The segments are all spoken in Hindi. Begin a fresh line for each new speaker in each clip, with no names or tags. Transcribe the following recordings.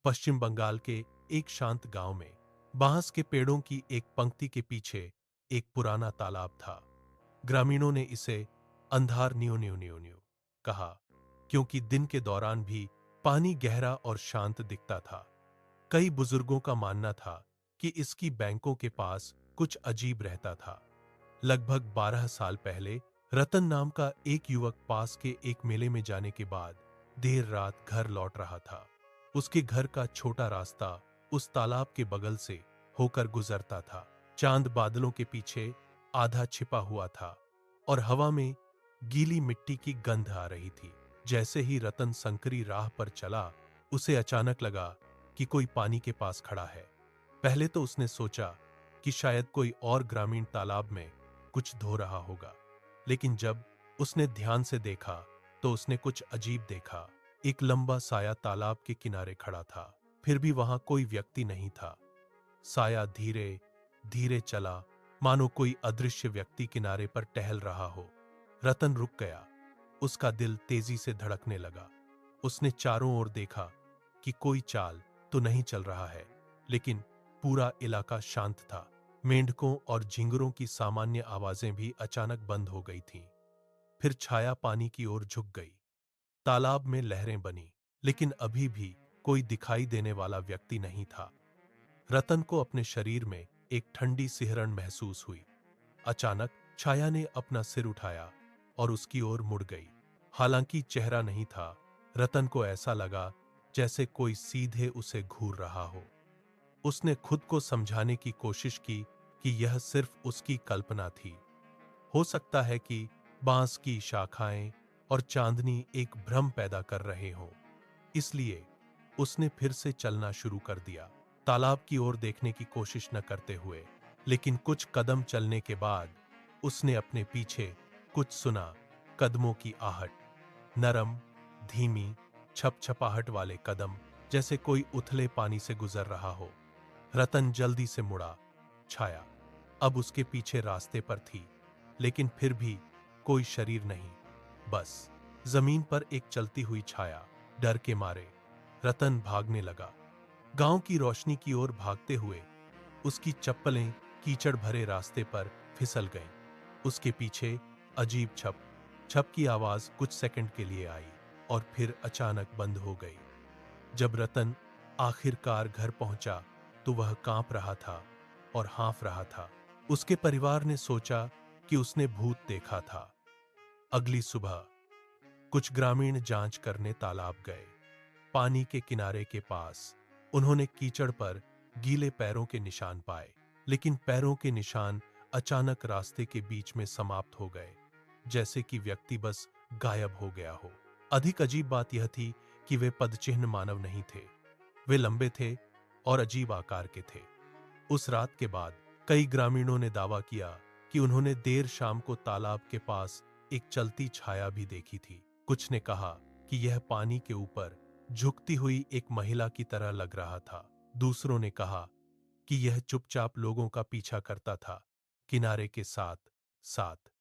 पश्चिम बंगाल के एक शांत गांव में बांस के पेड़ों की एक पंक्ति के पीछे एक पुराना तालाब था। ग्रामीणों ने इसे अंधार न्यू न्यू न्यू न्यू कहा, क्योंकि दिन के दौरान भी पानी गहरा और शांत दिखता था। कई बुजुर्गों का मानना था कि इसकी बैंकों के पास कुछ अजीब रहता था। लगभग 12 साल पहले रतन नाम का एक युवक पास के एक मेले में जाने के बाद देर रात घर लौट रहा था। उसके घर का छोटा रास्ता उस तालाब के बगल से होकर गुजरता था। चांद बादलों के पीछे आधा छिपा हुआ था और हवा में गीली मिट्टी की गंध आ रही थी। जैसे ही रतन संकरी राह पर चला, उसे अचानक लगा कि कोई पानी के पास खड़ा है। पहले तो उसने सोचा कि शायद कोई और ग्रामीण तालाब में कुछ धो रहा होगा, लेकिन जब उसने ध्यान से देखा तो उसने कुछ अजीब देखा। एक लंबा साया तालाब के किनारे खड़ा था, फिर भी वहां कोई व्यक्ति नहीं था। साया धीरे धीरे चला, मानो कोई अदृश्य व्यक्ति किनारे पर टहल रहा हो। रतन रुक गया, उसका दिल तेजी से धड़कने लगा। उसने चारों ओर देखा कि कोई चाल तो नहीं चल रहा है, लेकिन पूरा इलाका शांत था। मेंढकों और झिंगुरों की सामान्य आवाजें भी अचानक बंद हो गई थीं। फिर छाया पानी की ओर झुक गई। तालाब में लहरें बनी, लेकिन अभी भी कोई दिखाई देने वाला व्यक्ति नहीं था। रतन को अपने शरीर में एक ठंडी सिहरन महसूस हुई। अचानक छाया ने अपना सिर उठाया और उसकी ओर मुड़ गई। हालांकि चेहरा नहीं था, रतन को ऐसा लगा जैसे कोई सीधे उसे घूर रहा हो। उसने खुद को समझाने की कोशिश की कि यह सिर्फ उसकी कल्पना थी। हो सकता है कि बांस की शाखाएं और चांदनी एक भ्रम पैदा कर रहे हों। इसलिए उसने फिर से चलना शुरू कर दिया, तालाब की ओर देखने की कोशिश न करते हुए। लेकिन कुछ कदम चलने के बाद उसने अपने पीछे कुछ सुना। कदमों की आहट, नरम, धीमी, छपछपाहट वाले कदम, जैसे कोई उथले पानी से गुजर रहा हो। रतन जल्दी से मुड़ा। छाया अब उसके पीछे रास्ते पर थी, लेकिन फिर भी कोई शरीर नहीं, बस जमीन पर एक चलती हुई छाया। डर के मारे रतन भागने लगा, गांव की रोशनी की ओर भागते हुए। उसकी चप्पलें कीचड़ भरे रास्ते पर फिसल गईं। उसके पीछे अजीब छप छप की आवाज कुछ सेकंड के लिए आई और फिर अचानक बंद हो गई। जब रतन आखिरकार घर पहुंचा तो वह कांप रहा था और हाँफ रहा था। उसके परिवार ने सोचा कि उसने भूत देखा था। अगली सुबह कुछ ग्रामीण जांच करने तालाब गए। पानी के किनारे के पास उन्होंने कीचड़ पर गीले पैरों के निशान पाए, लेकिन पैरों के निशान अचानक रास्ते के बीच में समाप्त हो गए, जैसे कि व्यक्ति बस गायब हो गया हो। अधिक अजीब बात यह थी कि वे पदचिह्न मानव नहीं थे। वे लंबे थे और अजीब आकार के थे। उस रात के बाद कई ग्रामीणों ने दावा किया कि उन्होंने देर शाम को तालाब के पास एक चलती छाया भी देखी थी। कुछ ने कहा कि यह पानी के ऊपर झुकती हुई एक महिला की तरह लग रहा था। दूसरों ने कहा कि यह चुपचाप लोगों का पीछा करता था, किनारे के साथ साथ।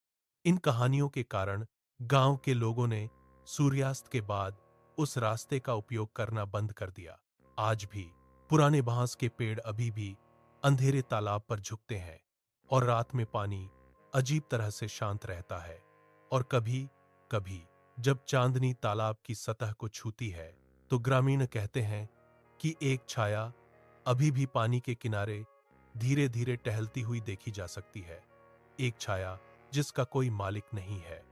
इन कहानियों के कारण गांव के लोगों ने सूर्यास्त के बाद उस रास्ते का उपयोग करना बंद कर दिया। आज भी पुराने बांस के पेड़ अभी भी अंधेरे तालाब पर झुकते हैं और रात में पानी अजीब तरह से शांत रहता है। और कभी कभी जब चांदनी तालाब की सतह को छूती है तो ग्रामीण कहते हैं कि एक छाया अभी भी पानी के किनारे धीरे धीरे टहलती हुई देखी जा सकती है। एक छाया जिसका कोई मालिक नहीं है,